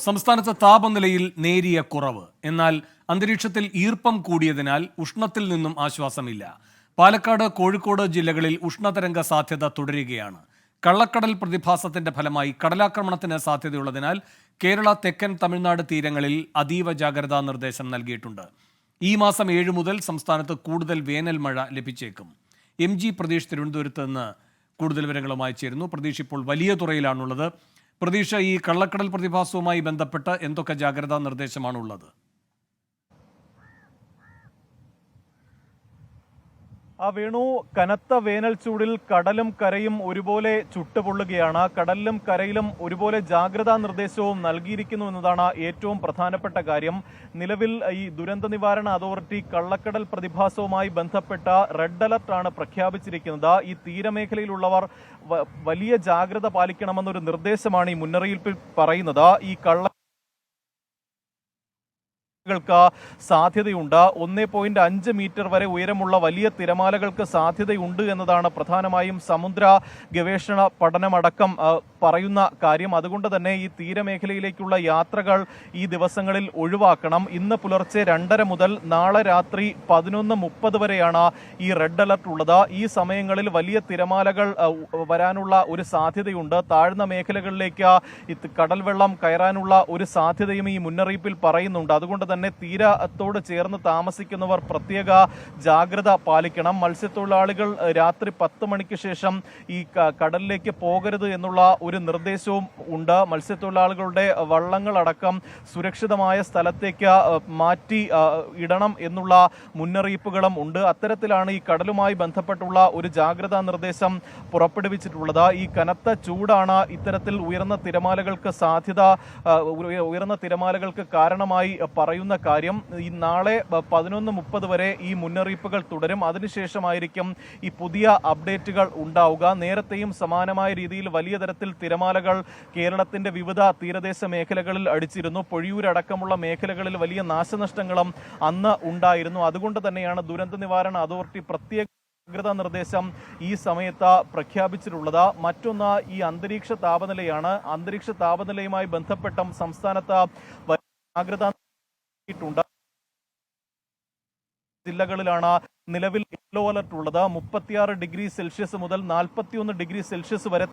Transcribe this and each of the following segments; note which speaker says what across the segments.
Speaker 1: സംസ്ഥാനത്ത് താപനിലയിൽ നേരിയ കുറവ്. എന്നാൽ അന്തരീക്ഷത്തിൽ ഈർപ്പം കൂടിയതിനാൽ ഉഷ്ണത്തിൽ നിന്നും ആശ്വാസമില്ല. പാലക്കാട്, കോഴിക്കോട് ജില്ലകളിൽ ഉഷ്ണതരംഗ സാധ്യത തുടരുകയാണ്. കള്ളക്കടൽ പ്രതിഭാസത്തിന്റെ ഫലമായി കടലാക്രമണത്തിന് സാധ്യതയുള്ളതിനാൽ കേരള, തെക്കൻ തമിഴ്നാട് തീരങ്ങളിൽ അതീവ ജാഗ്രതാ നിർദ്ദേശം നൽകിയിട്ടുണ്ട്. ഈ മാസം 7 മുതൽ സംസ്ഥാനത്ത് കൂടുതൽ വേനൽ മഴ ലഭിച്ചേക്കും. MG പ്രതീഷ് തിരുവനന്തപുരത്ത് നിന്ന് കൂടുതൽ വിവരങ്ങളുമായി ചേരുന്നു. പ്രതീഷ് ഇപ്പോൾ വലിയ തുറയിലാണുള്ളത്. പ്രതീക്ഷ, ഈ കള്ളക്കടൽ പ്രതിഭാസവുമായി ബന്ധപ്പെട്ട് എന്തൊക്കെ ജാഗ്രതാ നിർദ്ദേശമാണുള്ളത്?
Speaker 2: വേണു, കനത്ത വേനൽ ചൂടിൽ കടലും കരയും ഒരുപോലെ ചുട്ടുപൊള്ളുകയാണ്. കടലിലും കരയിലും ഒരുപോലെ ജാഗ്രതാ നിർദ്ദേശവും നൽകിയിരിക്കുന്നു എന്നതാണ് ഏറ്റവും പ്രധാനപ്പെട്ട കാര്യം. നിലവിൽ ഈ ദുരന്ത നിവാരണ അതോറിറ്റി കള്ളക്കടൽ പ്രതിഭാസവുമായി ബന്ധപ്പെട്ട റെഡ് അലർട്ടാണ് പ്രഖ്യാപിച്ചിരിക്കുന്നത്. ഈ തീരമേഖലയിലുള്ളവർ വലിയ ജാഗ്രത പാലിക്കണമെന്നൊരു നിർദ്ദേശമാണ് ഈ മുന്നറിയിപ്പിൽ പറയുന്നത്. ഈ ൾക്ക് സാധ്യതയുണ്ട്. 1.5 മീറ്റർ വരെ ഉയരമുള്ള വലിയ തിരമാലകൾക്ക് സാധ്യതയുണ്ട് എന്നതാണ് പ്രധാനമായും സമുദ്ര ഗവേഷണ പഠനമടക്കം പറയുന്ന കാര്യം. അതുകൊണ്ട് തന്നെ ഈ തീരമേഖലയിലേക്കുള്ള യാത്രകൾ ഈ ദിവസങ്ങളിൽ ഒഴിവാക്കണം. ഇന്ന് പുലർച്ചെ 2:30 മുതൽ നാളെ രാത്രി 11:30 വരെയാണ് ഈ റെഡ് അലർട്ട് ഉള്ളത്. ഈ സമയങ്ങളിൽ വലിയ തിരമാലകൾ വരാനുള്ള ഒരു സാധ്യതയുണ്ട്. താഴ്ന്ന മേഖലകളിലേക്ക് കടൽ വെള്ളം കയറാനുള്ള ഒരു സാധ്യതയും ഈ മുന്നറിയിപ്പിൽ പറയുന്നുണ്ട്. അതുകൊണ്ട് തന്നെ തീരത്തോട് ചേർന്ന് താമസിക്കുന്നവർ പ്രത്യേക ജാഗ്രത പാലിക്കണം. മത്സ്യത്തൊഴിലാളികൾ രാത്രി 10 മണിക്ക് ശേഷം ഈ കടലിലേക്ക് പോകരുത് എന്നുള്ള ഒരു നിർദ്ദേശവും ഉണ്ട്. മത്സ്യത്തൊഴിലാളികളുടെ വള്ളങ്ങളടക്കം സുരക്ഷിതമായ സ്ഥലത്തേക്ക് മാറ്റി ഇടണം എന്നുള്ള മുന്നറിയിപ്പുകളും ഉണ്ട്. അത്തരത്തിലാണ് ഈ കടലുമായി ബന്ധപ്പെട്ടുള്ള ഒരു ജാഗ്രതാ നിർദ്ദേശം പുറപ്പെടുവിച്ചിട്ടുള്ളത്. ഈ കനത്ത ചൂടാണ് ഇത്തരത്തിൽ ഉയർന്ന തിരമാലകൾക്ക് കാരണമായി പറയുന്ന കാര്യം. ഈ നാളെ 11:30 വരെ ഈ മുന്നറിയിപ്പുകൾ തുടരും. അതിനുശേഷമായിരിക്കും ഈ പുതിയ അപ്ഡേറ്റുകൾ ഉണ്ടാവുക. നേരത്തെയും സമാനമായ രീതിയിൽ വലിയ തരത്തിൽ തിരമാലകൾ കേരളത്തിന്റെ വിവിധ തീരദേശ മേഖലകളിൽ അടിച്ചിരുന്നു. പൊഴിയൂരടക്കമുള്ള മേഖലകളിൽ വലിയ നാശനഷ്ടങ്ങളും അന്ന് ഉണ്ടായിരുന്നു. അതുകൊണ്ട് തന്നെയാണ് ദുരന്ത നിവാരണ അതോറിറ്റി പ്രത്യേക ജാഗ്രതാ നിർദ്ദേശം ഈ സമയത്ത് പ്രഖ്യാപിച്ചിട്ടുള്ളത്. മറ്റൊന്ന് ഈ അന്തരീക്ഷ താപനിലയാണ്. അന്തരീക്ഷ താപനിലയുമായി ബന്ധപ്പെട്ട സംസ്ഥാനത്ത് ജാഗ്രതാ ജില്ലകളിലാണ് നിലവിൽ യെല്ലോ അലർട്ട് ഉള്ളത്. 36 ഡിഗ്രി സെൽഷ്യസ് മുതൽ 41 ഡിഗ്രി സെൽഷ്യസ് വരെ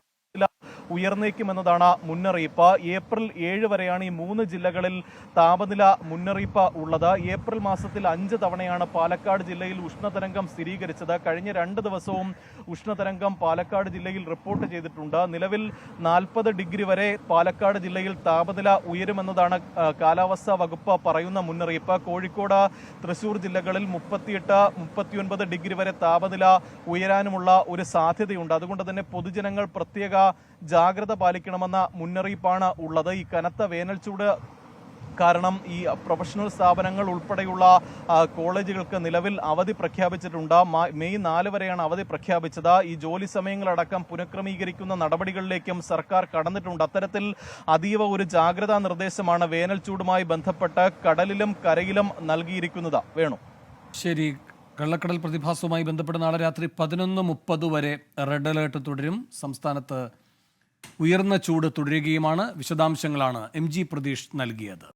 Speaker 2: ഉയർന്നേക്കുമെന്നതാണ് മുന്നറിയിപ്പ്. ഏപ്രിൽ 7 വരെയാണ് ഈ 3 ജില്ലകളിൽ താപനില മുന്നറിയിപ്പ് ഉള്ളത്. ഏപ്രിൽ മാസത്തിൽ 5 തവണയാണ് പാലക്കാട് ജില്ലയിൽ ഉഷ്ണതരംഗം സ്ഥിരീകരിച്ചത്. കഴിഞ്ഞ 2 ദിവസവും ഉഷ്ണതരംഗം പാലക്കാട് ജില്ലയിൽ റിപ്പോർട്ട് ചെയ്തിട്ടുണ്ട്. നിലവിൽ 40 ഡിഗ്രി വരെ പാലക്കാട് ജില്ലയിൽ താപനില ഉയരുമെന്നതാണ് കാലാവസ്ഥാ വകുപ്പ് പറയുന്ന മുന്നറിയിപ്പ്. കോഴിക്കോട്, തൃശൂർ ജില്ലകളിൽ 38-39 ഡിഗ്രി വരെ താപനില ഉയരാനുമുള്ള ഒരു സാധ്യതയുണ്ട്. അതുകൊണ്ട് തന്നെ പൊതുജനങ്ങൾ പ്രത്യേക ജാഗ്രത പാലിക്കണമെന്ന മുന്നറിയിപ്പാണ് ഉള്ളത്. ഈ കനത്ത വേനൽ ചൂട് കാരണം ഈ പ്രൊഫഷണൽ സ്ഥാപനങ്ങൾ ഉൾപ്പെടെയുള്ള കോളേജുകൾക്ക് നിലവിൽ അവധി പ്രഖ്യാപിച്ചിട്ടുണ്ട്. മെയ് 4 വരെയാണ് അവധി പ്രഖ്യാപിച്ചത്. ഈ ജോലി സമയങ്ങളടക്കം പുനഃക്രമീകരിക്കുന്ന നടപടികളിലേക്കും സർക്കാർ കടന്നിട്ടുണ്ട്. അത്തരത്തിൽ അതീവ ഒരു ജാഗ്രതാ നിർദ്ദേശമാണ് വേനൽ ചൂടുമായി ബന്ധപ്പെട്ട് കടലിലും കരയിലും നൽകിയിരിക്കുന്നത്. വേണു,
Speaker 1: ശരി. കള്ളക്കടൽ പ്രതിഭാസവുമായി ബന്ധപ്പെട്ട് നാളെ രാത്രി 11:30 വരെ റെഡ് അലേർട്ട് തുടരും. സംസ്ഥാനത്ത് ഉയർന്ന ചൂട് തുടരുകയുമാണ്. വിശദാംശങ്ങളാണ് MG പ്രതീഷ് നൽകിയത്.